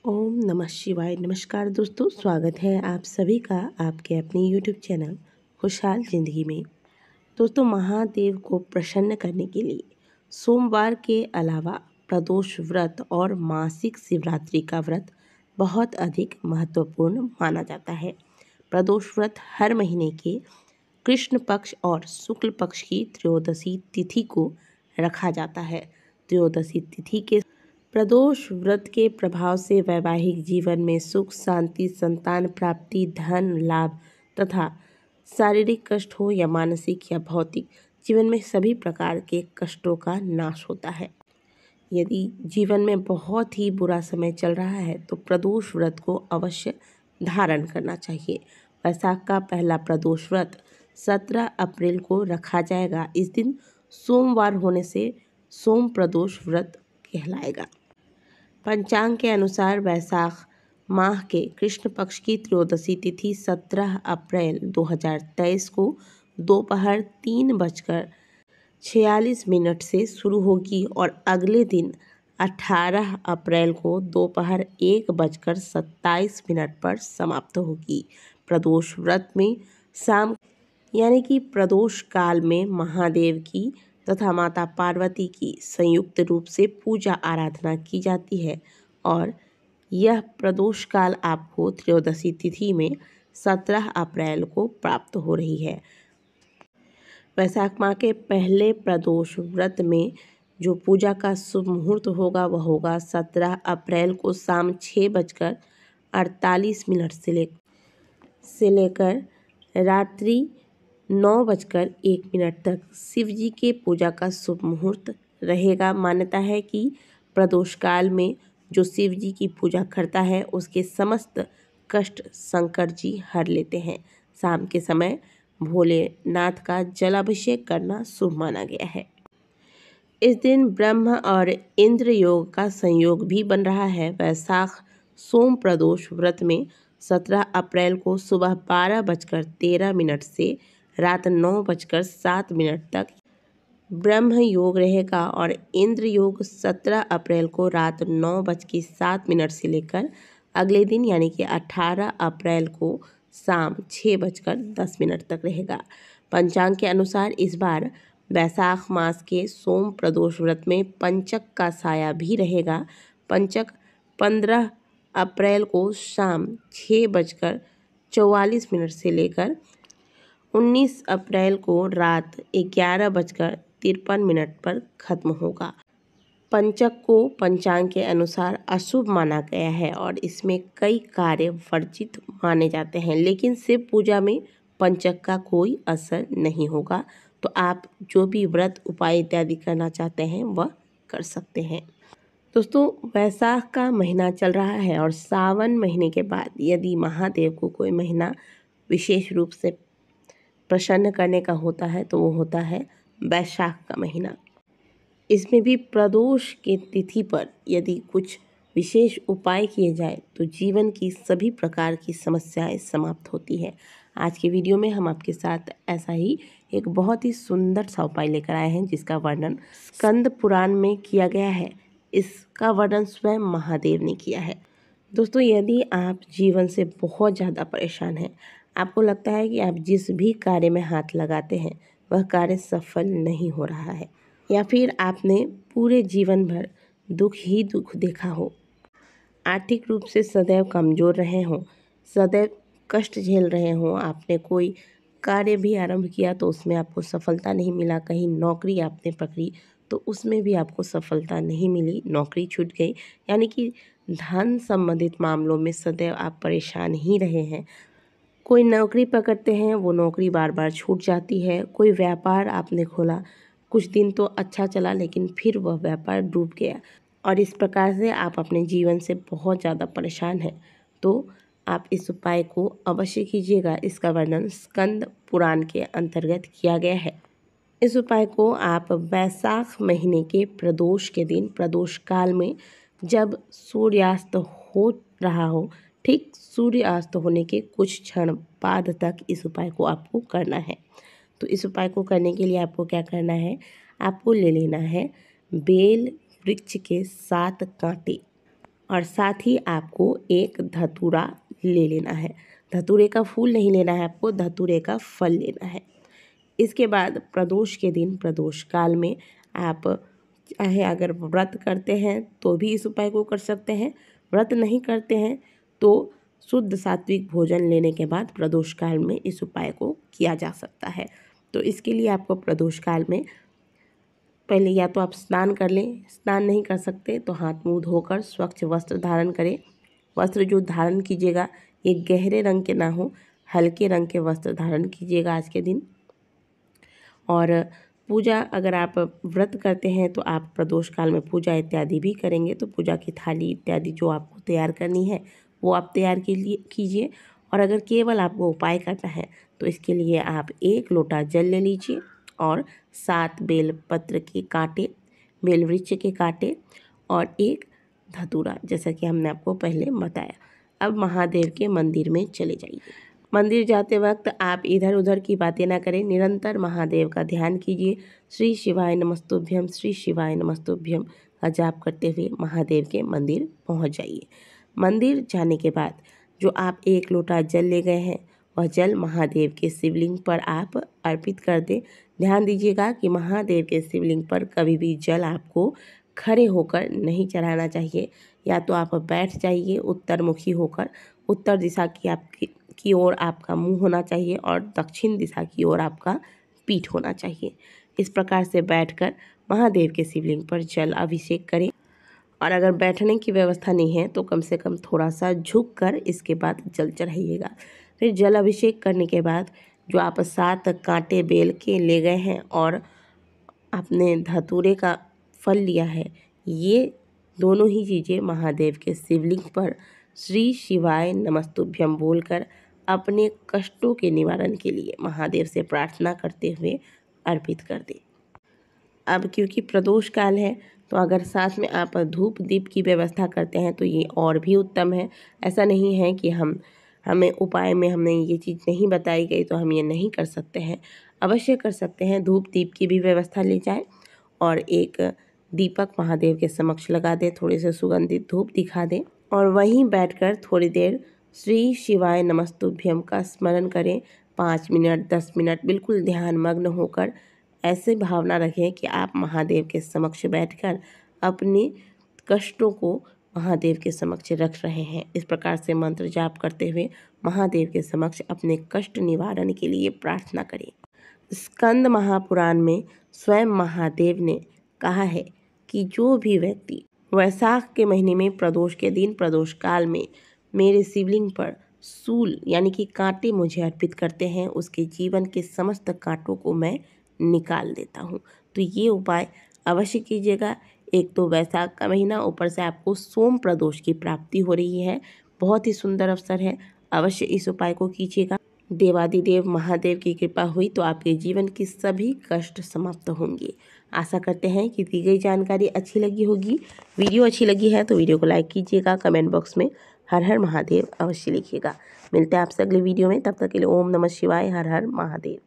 ओम नमः शिवाय। नमस्कार दोस्तों, स्वागत है आप सभी का आपके अपने यूट्यूब चैनल खुशहाल ज़िंदगी में। दोस्तों, महादेव को प्रसन्न करने के लिए सोमवार के अलावा प्रदोष व्रत और मासिक शिवरात्रि का व्रत बहुत अधिक महत्वपूर्ण माना जाता है। प्रदोष व्रत हर महीने के कृष्ण पक्ष और शुक्ल पक्ष की त्रयोदशी तिथि को रखा जाता है। त्रयोदशी तिथि के प्रदोष व्रत के प्रभाव से वैवाहिक जीवन में सुख शांति, संतान प्राप्ति, धन लाभ तथा शारीरिक कष्ट हो या मानसिक या भौतिक, जीवन में सभी प्रकार के कष्टों का नाश होता है। यदि जीवन में बहुत ही बुरा समय चल रहा है तो प्रदोष व्रत को अवश्य धारण करना चाहिए। वैशाख का पहला प्रदोष व्रत 17 अप्रैल को रखा जाएगा। इस दिन सोमवार होने से सोम प्रदोष व्रत कहलाएगा। पंचांग के अनुसार वैशाख माह के कृष्ण पक्ष की त्रयोदशी तिथि 17 अप्रैल 2023 को दोपहर 3:46 से शुरू होगी और अगले दिन 18 अप्रैल को दोपहर 1:27 पर समाप्त होगी। प्रदोष व्रत में शाम यानी कि प्रदोष काल में महादेव की तथा माता पार्वती की संयुक्त रूप से पूजा आराधना की जाती है और यह प्रदोष काल आपको त्रयोदशी तिथि में 17 अप्रैल को प्राप्त हो रही है। वैशाख माह के पहले प्रदोष व्रत में जो पूजा का शुभ मुहूर्त होगा वह होगा 17 अप्रैल को शाम 6:48 से लेकर रात्रि 9:01 तक शिव जी के पूजा का शुभ मुहूर्त रहेगा। मान्यता है कि प्रदोष काल में जो शिव जी की पूजा करता है उसके समस्त कष्ट शंकर जी हर लेते हैं। शाम के समय भोलेनाथ का जलाभिषेक करना शुभ माना गया है। इस दिन ब्रह्म और इंद्र योग का संयोग भी बन रहा है। वैशाख सोम प्रदोष व्रत में 17 अप्रैल को सुबह 12:13 से रात 9:07 तक ब्रह्म योग रहेगा और इंद्र योग 17 अप्रैल को रात 9:07 से लेकर अगले दिन यानी कि 18 अप्रैल को शाम 6:10 तक रहेगा। पंचांग के अनुसार इस बार वैशाख मास के सोम प्रदोष व्रत में पंचक का साया भी रहेगा। पंचक 15 अप्रैल को शाम 6:44 से लेकर 19 अप्रैल को रात 11:53 पर खत्म होगा। पंचक को पंचांग के अनुसार अशुभ माना गया है और इसमें कई कार्य वर्जित माने जाते हैं, लेकिन शिव पूजा में पंचक का कोई असर नहीं होगा। तो आप जो भी व्रत उपाय इत्यादि करना चाहते हैं वह कर सकते हैं। दोस्तों, वैशाख का महीना चल रहा है और सावन महीने के बाद यदि महादेव को कोई महीना विशेष रूप से प्रसन्न करने का होता है तो वो होता है वैशाख का महीना। इसमें भी प्रदोष के तिथि पर यदि कुछ विशेष उपाय किए जाए तो जीवन की सभी प्रकार की समस्याएं समाप्त होती है। आज के वीडियो में हम आपके साथ ऐसा ही एक बहुत ही सुंदर सा उपाय लेकर आए हैं जिसका वर्णन स्कंद पुराण में किया गया है। इसका वर्णन स्वयं महादेव ने किया है। दोस्तों, यदि आप जीवन से बहुत ज़्यादा परेशान हैं, आपको लगता है कि आप जिस भी कार्य में हाथ लगाते हैं वह कार्य सफल नहीं हो रहा है, या फिर आपने पूरे जीवन भर दुख ही दुख देखा हो, आर्थिक रूप से सदैव कमज़ोर रहे हों, सदैव कष्ट झेल रहे हों, आपने कोई कार्य भी आरंभ किया तो उसमें आपको सफलता नहीं मिला, कहीं नौकरी आपने पकड़ी तो उसमें भी आपको सफलता नहीं मिली, नौकरी छूट गई, यानी कि धन संबंधित मामलों में सदैव आप परेशान ही रहे हैं। कोई नौकरी पकड़ते हैं, वो नौकरी बार बार छूट जाती है। कोई व्यापार आपने खोला, कुछ दिन तो अच्छा चला लेकिन फिर वह व्यापार डूब गया और इस प्रकार से आप अपने जीवन से बहुत ज़्यादा परेशान हैं। तो आप इस उपाय को अवश्य कीजिएगा। इसका वर्णन स्कंद पुराण के अंतर्गत किया गया है। इस उपाय को आप वैशाख महीने के प्रदोष के दिन, प्रदोष काल में जब सूर्यास्त हो रहा हो, ठीक सूर्यास्त होने के कुछ क्षण बाद तक इस उपाय को आपको करना है। तो इस उपाय को करने के लिए आपको क्या करना है, आपको ले लेना है बेल वृक्ष के 7 कांटे। और साथ ही आपको एक धतूरा ले लेना है। धतूरे का फूल नहीं लेना है आपको, धतूरे का फल लेना है। इसके बाद प्रदोष के दिन प्रदोष काल में आप चाहे अगर व्रत करते हैं तो भी इस उपाय को कर सकते हैं, व्रत नहीं करते हैं तो शुद्ध सात्विक भोजन लेने के बाद प्रदोष काल में इस उपाय को किया जा सकता है। तो इसके लिए आपको प्रदोष काल में पहले या तो आप स्नान कर लें, स्नान नहीं कर सकते तो हाथ मुंह धोकर स्वच्छ वस्त्र धारण करें। वस्त्र जो धारण कीजिएगा ये गहरे रंग के ना हो, हल्के रंग के वस्त्र धारण कीजिएगा आज के दिन। और पूजा अगर आप व्रत करते हैं तो आप प्रदोष काल में पूजा इत्यादि भी करेंगे, तो पूजा की थाली इत्यादि जो आपको तैयार करनी है वो आप तैयार कीजिए। और अगर केवल आपको उपाय करना है तो इसके लिए आप 1 लोटा जल ले लीजिए और 7 बेल पत्र के कांटे, बेल वृक्ष के कांटे और 1 धतूरा, जैसा कि हमने आपको पहले बताया। अब महादेव के मंदिर में चले जाइए। मंदिर जाते वक्त आप इधर उधर की बातें ना करें, निरंतर महादेव का ध्यान कीजिए। श्री शिवाय नमस्तुभ्यम, श्री शिवाय नमस्तुभ्यम का जाप करते हुए महादेव के मंदिर पहुंच जाइए। मंदिर जाने के बाद जो आप 1 लोटा जल ले गए हैं वह जल महादेव के शिवलिंग पर आप अर्पित कर दें। ध्यान दीजिएगा कि महादेव के शिवलिंग पर कभी भी जल आपको खड़े होकर नहीं चढ़ाना चाहिए, या तो आप बैठ जाइए उत्तरमुखी होकर। उत्तर दिशा की ओर आपका मुंह होना चाहिए और दक्षिण दिशा की ओर आपका पीठ होना चाहिए। इस प्रकार से बैठकर महादेव के शिवलिंग पर जल अभिषेक करें। और अगर बैठने की व्यवस्था नहीं है तो कम से कम थोड़ा सा झुक कर इसके बाद जल चढ़ाइएगा। फिर जल अभिषेक करने के बाद जो आप 7 कांटे बेल के ले गए हैं और आपने धतूरे का फल लिया है, ये दोनों ही चीज़ें महादेव के शिवलिंग पर श्री शिवाय नमस्तुभ्यम बोलकर अपने कष्टों के निवारण के लिए महादेव से प्रार्थना करते हुए अर्पित कर दें। अब क्योंकि प्रदोष काल है तो अगर साथ में आप धूप दीप की व्यवस्था करते हैं तो ये और भी उत्तम है। ऐसा नहीं है कि हमें उपाय में हमने ये चीज़ नहीं बताई गई तो हम ये नहीं कर सकते हैं, अवश्य कर सकते हैं। धूप दीप की भी व्यवस्था ले जाएं और एक दीपक महादेव के समक्ष लगा दें, थोड़े से सुगंधित धूप दिखा दें और वहीं बैठकर थोड़ी देर श्री शिवाय नमस्तुभ्यम का स्मरण करें। 5 मिनट 10 मिनट बिल्कुल ध्यान मग्न होकर ऐसे भावना रखें कि आप महादेव के समक्ष बैठकर अपने कष्टों को महादेव के समक्ष रख रहे हैं। इस प्रकार से मंत्र जाप करते हुए महादेव के समक्ष अपने कष्ट निवारण के लिए प्रार्थना करें। स्कंद महापुराण में स्वयं महादेव ने कहा है कि जो भी व्यक्ति वैशाख के महीने में प्रदोष के दिन प्रदोष काल में मेरे शिवलिंग पर सूल यानी कि कांटे मुझे अर्पित करते हैं, उसके जीवन के समस्त कांटों को मैं निकाल देता हूँ। तो ये उपाय अवश्य कीजिएगा। एक तो वैशाख का महीना, ऊपर से आपको सोम प्रदोष की प्राप्ति हो रही है, बहुत ही सुंदर अवसर है, अवश्य इस उपाय को कीजिएगा। देवादिदेव महादेव की कृपा हुई तो आपके जीवन की सभी कष्ट समाप्त होंगे। आशा करते हैं कि दी गई जानकारी अच्छी लगी होगी। वीडियो अच्छी लगी है तो वीडियो को लाइक कीजिएगा, कमेंट बॉक्स में हर हर महादेव अवश्य लिखिएगा। मिलते हैं आपसे अगले वीडियो में, तब तक के लिए ओम नमः शिवाय, हर हर महादेव।